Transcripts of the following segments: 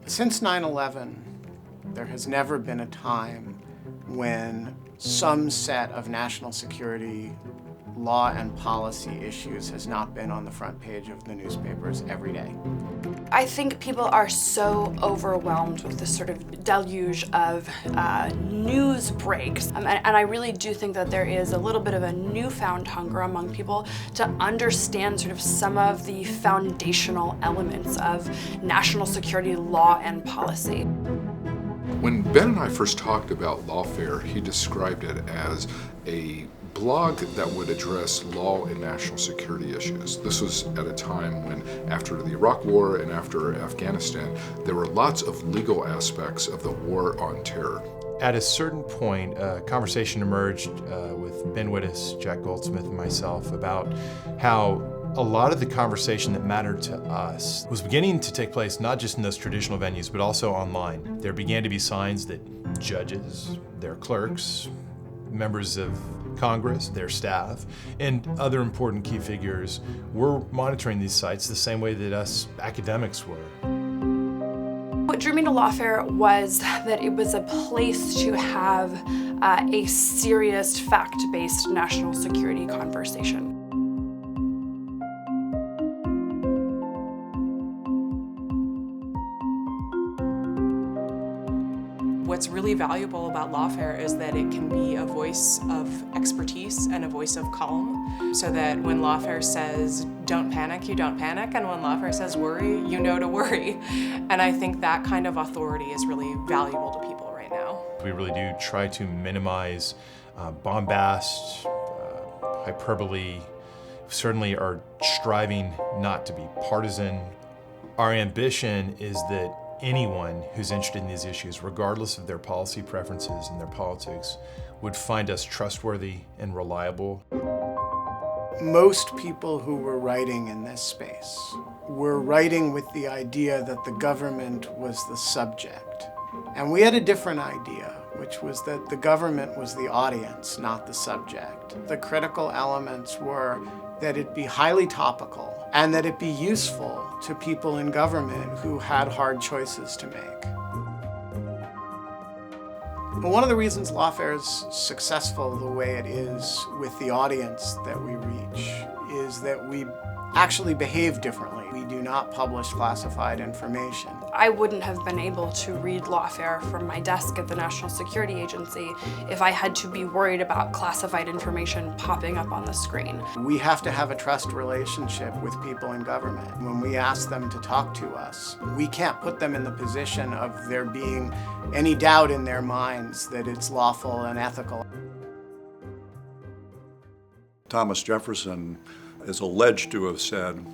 Since 9/11, there has never been a time when some set of national security law and policy issues has not been on the front page of the newspapers every day. I think people are so overwhelmed with this sort of deluge of news breaks. And I really do think that there is a little bit of a newfound hunger among people to understand sort of some of the foundational elements of national security law and policy. When Ben and I first talked about Lawfare, he described it as a blog that would address law and national security issues. This was at a time when, after the Iraq War and after Afghanistan, there were lots of legal aspects of the war on terror. At a certain point, a conversation emerged with Ben Wittes, Jack Goldsmith, and myself about how a lot of the conversation that mattered to us was beginning to take place not just in those traditional venues, but also online. There began to be signs that judges, their clerks, members of Congress, their staff, and other important key figures were monitoring these sites the same way that us academics were. What drew me to Lawfare was that it was a place to have a serious fact-based national security conversation. What's really valuable about Lawfare is that it can be a voice of expertise and a voice of calm, so that when Lawfare says, don't panic, you don't panic, and when Lawfare says worry, you know to worry. And I think that kind of authority is really valuable to people right now. We really do try to minimize bombast, hyperbole. We certainly are striving not to be partisan. Our ambition is that anyone who's interested in these issues, regardless of their policy preferences and their politics, would find us trustworthy and reliable. Most people who were writing in this space were writing with the idea that the government was the subject. And we had a different idea, which was that the government was the audience, not the subject. The critical elements were that it be highly topical and that it be useful to people in government who had hard choices to make. And one of the reasons Lawfare is successful the way it is with the audience that we reach is that we actually behave differently. We do not publish classified information. I wouldn't have been able to read Lawfare from my desk at the National Security Agency if I had to be worried about classified information popping up on the screen. We have to have a trust relationship with people in government. When we ask them to talk to us, we can't put them in the position of there being any doubt in their minds that it's lawful and ethical. Thomas Jefferson is alleged to have said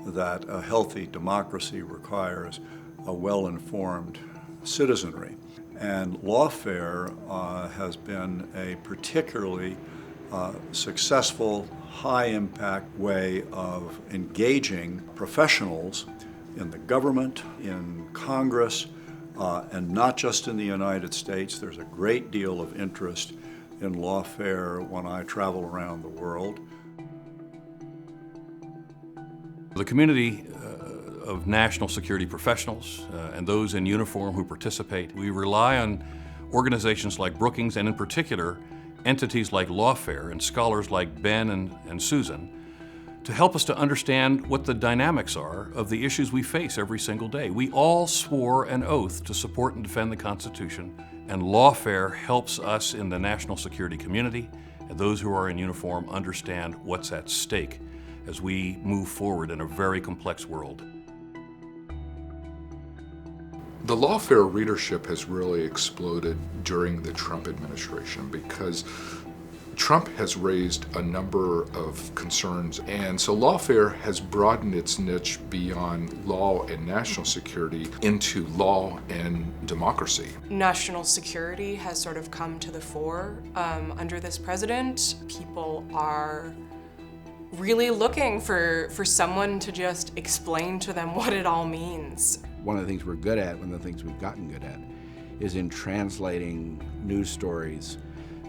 that a healthy democracy requires a well-informed citizenry. And Lawfare has been a particularly successful, high-impact way of engaging professionals in the government, in Congress, and not just in the United States. There's a great deal of interest in Lawfare when I travel around the world. The community of national security professionals and those in uniform who participate, we rely on organizations like Brookings and in particular entities like Lawfare and scholars like Ben and Susan to help us to understand what the dynamics are of the issues we face every single day. We all swore an oath to support and defend the Constitution, and Lawfare helps us in the national security community and those who are in uniform understand what's at stake as we move forward in a very complex world. The Lawfare readership has really exploded during the Trump administration because Trump has raised a number of concerns, and so Lawfare has broadened its niche beyond law and national security into law and democracy. National security has sort of come to the fore under this president. People are really looking for someone to just explain to them what it all means. One of the things we're good at, one of the things we've gotten good at, is in translating news stories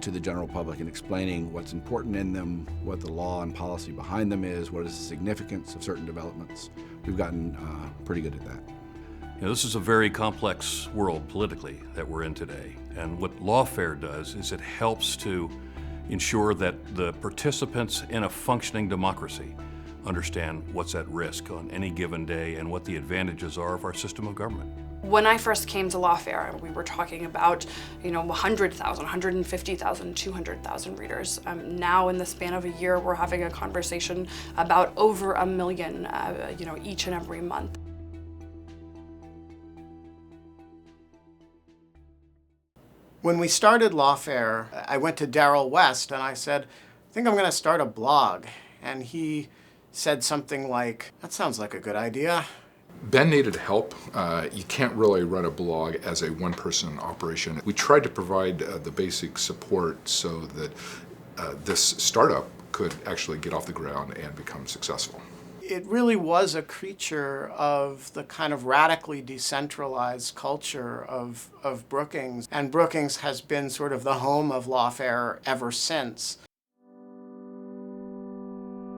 to the general public and explaining what's important in them, what the law and policy behind them is, what is the significance of certain developments. We've gotten pretty good at that. You know, this is a very complex world politically that we're in today, and what Lawfare does is it helps to ensure that the participants in a functioning democracy understand what's at risk on any given day and what the advantages are of our system of government. When I first came to Lawfare, we were talking about, 100,000, 150,000, 200,000 readers. Now, in the span of a year, we're having a conversation about over 1 million, each and every month. When we started Lawfare, I went to Darrell West and I said, I think I'm going to start a blog. And he said something like, that sounds like a good idea. Ben needed help. You can't really run a blog as a one-person operation. We tried to provide the basic support so that this startup could actually get off the ground and become successful. It really was a creature of the kind of radically decentralized culture of Brookings. And Brookings has been sort of the home of Lawfare ever since.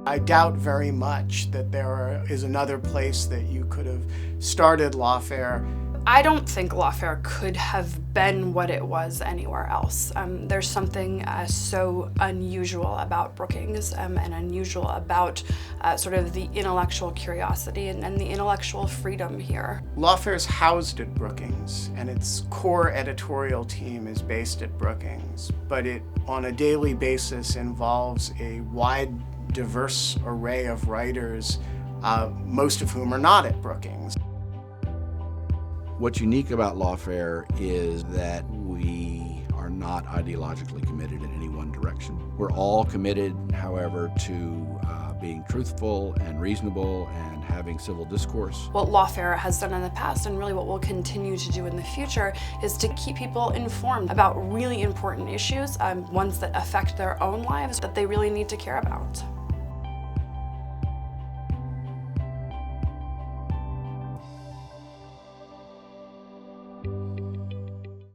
I doubt very much that there is another place that you could have started Lawfare. I don't think Lawfare could have been what it was anywhere else. There's something so unusual about Brookings and unusual about sort of the intellectual curiosity and the intellectual freedom here. Lawfare is housed at Brookings, and its core editorial team is based at Brookings, but it, on a daily basis, involves a wide, diverse array of writers, most of whom are not at Brookings. What's unique about Lawfare is that we are not ideologically committed in any one direction. We're all committed, however, to being truthful and reasonable and having civil discourse. What Lawfare has done in the past, and really what we'll continue to do in the future, is to keep people informed about really important issues, ones that affect their own lives that they really need to care about.